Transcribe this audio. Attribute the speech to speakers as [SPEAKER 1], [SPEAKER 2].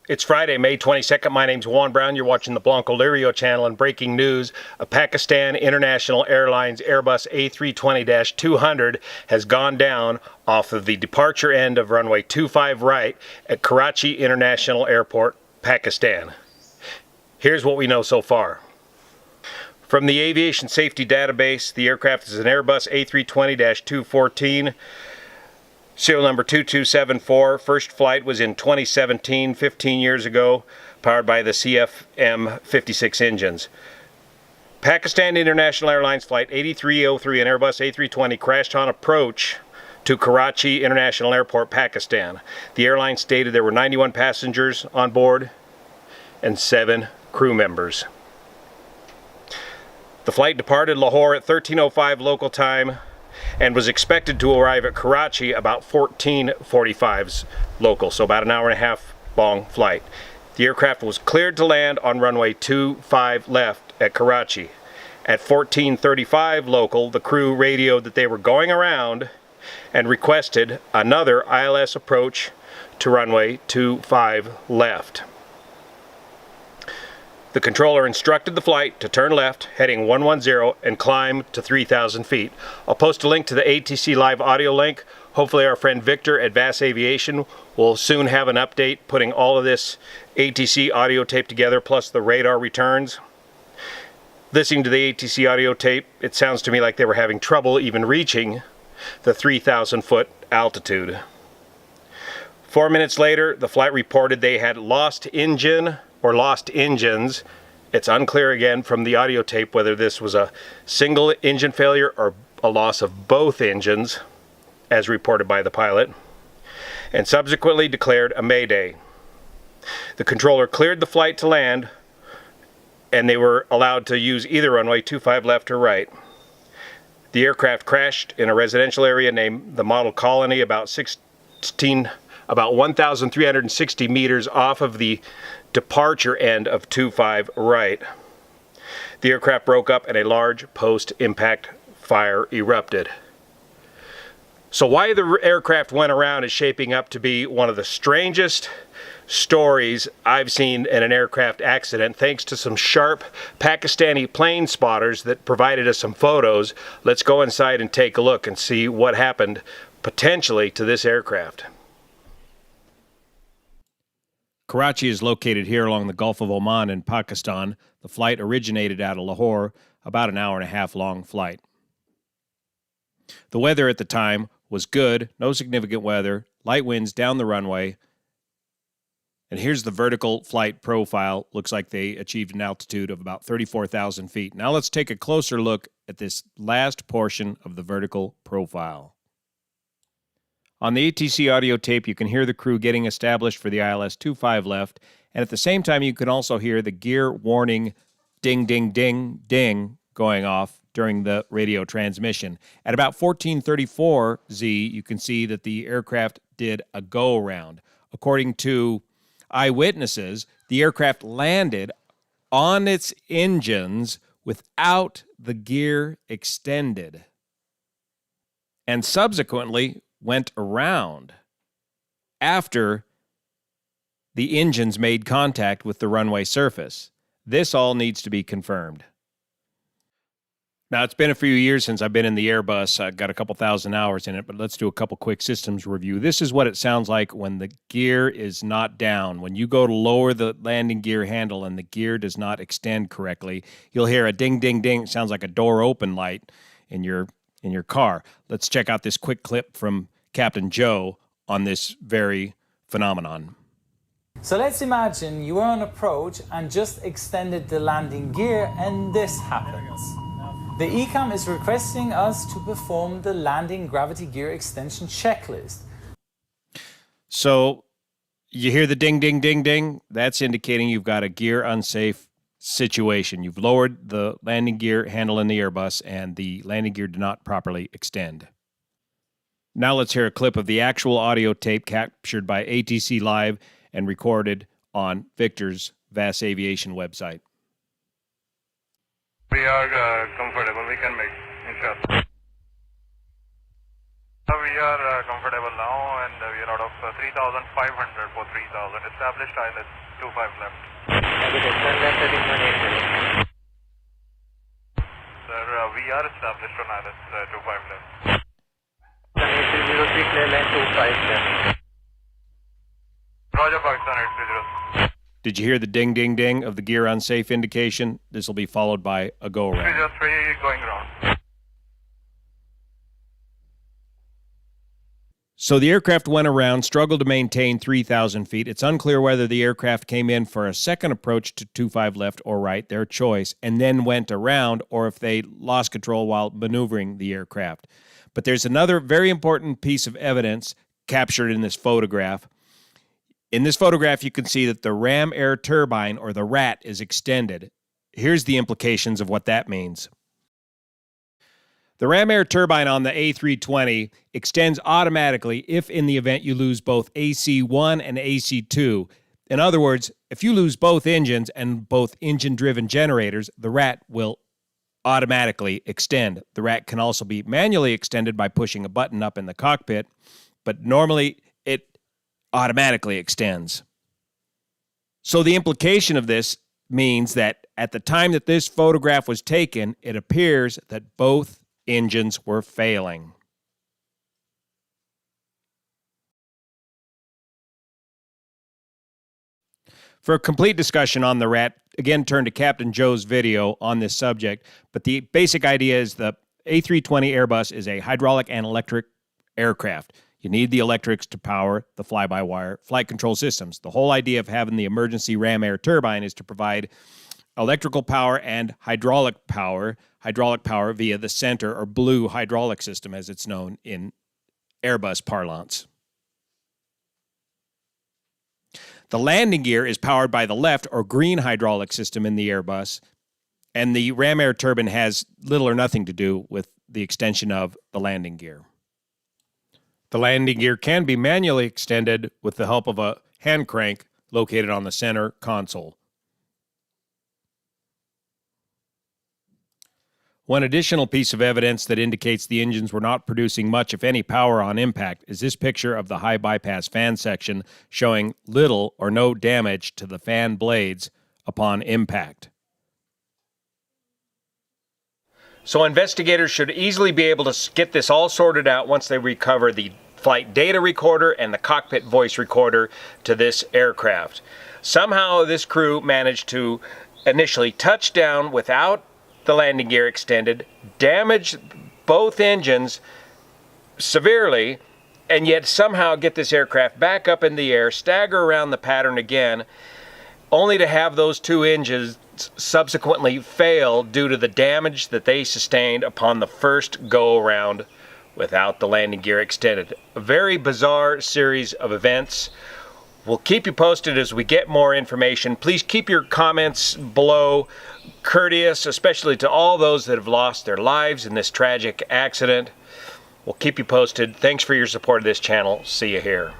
[SPEAKER 1] It's Friday, May 22nd. My name's Juan Brown. You're watching the Blanco Lirio channel, and breaking news, a Pakistan International Airlines Airbus A320-200 has gone down off of the departure end of runway 25 right at Karachi International Airport, Pakistan. Here's what we know so far. From the Aviation Safety Database, the aircraft is an Airbus A320-214, serial number 2274. First flight was in 2017, 15 years ago, powered by the CFM56 engines. Pakistan International Airlines Flight 8303, an Airbus A320, crashed on approach to Karachi International Airport, Pakistan. The airline stated there were 91 passengers on board and 7 crew members. The flight departed Lahore at 13:05 local time and was expected to arrive at Karachi about 14:45 local, so about an hour and a half long flight. The aircraft was cleared to land on runway 25 left at Karachi. At 14:35 local, the crew radioed that they were going around and requested another ILS approach to runway 25 left. The controller instructed the flight to turn left, heading 110, and climb to 3,000 feet. I'll post a link to the ATC Live audio link. Hopefully our friend Victor at VAS Aviation will soon have an update putting all of this ATC audio tape together, plus the radar returns. Listening to the ATC audio tape, it sounds to me like they were having trouble even reaching the 3,000 foot altitude. 4 minutes later, the flight reported they had lost engines. It's unclear again from the audio tape whether this was a single engine failure or a loss of both engines, as reported by the pilot, and subsequently declared a mayday. The controller cleared the flight to land, and they were allowed to use either runway 25 left or right. The aircraft crashed in a residential area named the Model Colony, about 1,360 meters off of the departure end of 25 right. The aircraft broke up and a large post-impact fire erupted. So why the aircraft went around is shaping up to be one of the strangest stories I've seen in an aircraft accident, thanks to some sharp Pakistani plane spotters that provided us some photos. Let's go inside and take a look and see what happened potentially to this aircraft. Karachi is located here along the Gulf of Oman in Pakistan. The flight originated out of Lahore, about an hour and a half long flight. The weather at the time was good, no significant weather, light winds down the runway. And here's the vertical flight profile. Looks like they achieved an altitude of about 34,000 feet. Now let's take a closer look at this last portion of the vertical profile. On the ATC audio tape, you can hear the crew getting established for the ILS 25 left, and at the same time, you can also hear the gear warning ding, ding, ding, ding going off during the radio transmission. At about 14:34 Z, you can see that the aircraft did a go-around. According to eyewitnesses, the aircraft landed on its engines without the gear extended, and subsequently went around after the engines made contact with the runway surface. This all needs to be confirmed. Now, it's been a few years since I've been in the Airbus. I've got a couple thousand hours in it, but let's do a couple quick systems review. This is what it sounds like when the gear is not down. When you go to lower the landing gear handle and the gear does not extend correctly, you'll hear a ding, ding, ding. It sounds like a door open light in your car. Let's check out this quick clip from Captain Joe on this very phenomenon.
[SPEAKER 2] So let's imagine you were on approach and just extended the landing gear, and this happens. The ECAM is requesting us to perform the landing gravity gear extension checklist.
[SPEAKER 1] So you hear the ding, ding, ding, ding. That's indicating you've got a gear unsafe situation. You've lowered the landing gear handle in the Airbus, and the landing gear did not properly extend. Now let's hear a clip of the actual audio tape captured by ATC Live and recorded on Victor's VAS Aviation website.
[SPEAKER 3] We are comfortable. We can make, inshallah. So we are comfortable now, and we are out of 3,500 for 3,000. Established ILS 25 left. Sir, we are established on ILS 25 left.
[SPEAKER 4] 8303 clear line 25 left.
[SPEAKER 3] Roger, Pakistan 830.
[SPEAKER 1] Did you hear the ding, ding, ding of the gear unsafe indication? This will be followed by a go around.
[SPEAKER 3] 303 going round.
[SPEAKER 1] So the aircraft went around, struggled to maintain 3,000 feet. It's unclear whether the aircraft came in for a second approach to 25 left or right, their choice, and then went around, or if they lost control while maneuvering the aircraft. But there's another very important piece of evidence captured in this photograph. In this photograph, you can see that the ram air turbine, or the RAT, is extended. Here's the implications of what that means. The ram air turbine on the A320 extends automatically if in the event you lose both AC1 and AC2. In other words, if you lose both engines and both engine-driven generators, the RAT will automatically extend. The RAT can also be manually extended by pushing a button up in the cockpit, but normally it automatically extends. So the implication of this means that at the time that this photograph was taken, it appears that both engines were failing. For a complete discussion on the RAT, again, turn to Captain Joe's video on this subject, but the basic idea is the A320 Airbus is a hydraulic and electric aircraft. You need the electrics to power the fly-by-wire flight control systems. The whole idea of having the emergency ram air turbine is to provide electrical power and hydraulic power via the center or blue hydraulic system, as it's known in Airbus parlance. The landing gear is powered by the left or green hydraulic system in the Airbus, and the ram air turbine has little or nothing to do with the extension of the landing gear. The landing gear can be manually extended with the help of a hand crank located on the center console. One additional piece of evidence that indicates the engines were not producing much, if any, power on impact is this picture of the high bypass fan section showing little or no damage to the fan blades upon impact. So investigators should easily be able to get this all sorted out once they recover the flight data recorder and the cockpit voice recorder to this aircraft. Somehow this crew managed to initially touch down without the landing gear extended, damage both engines severely, and yet somehow get this aircraft back up in the air, stagger around the pattern again, only to have those two engines subsequently fail due to the damage that they sustained upon the first go-around without the landing gear extended. A very bizarre series of events. We'll keep you posted as we get more information. Please keep your comments below courteous, especially to all those that have lost their lives in this tragic accident. We'll keep you posted. Thanks for your support of this channel. See you here.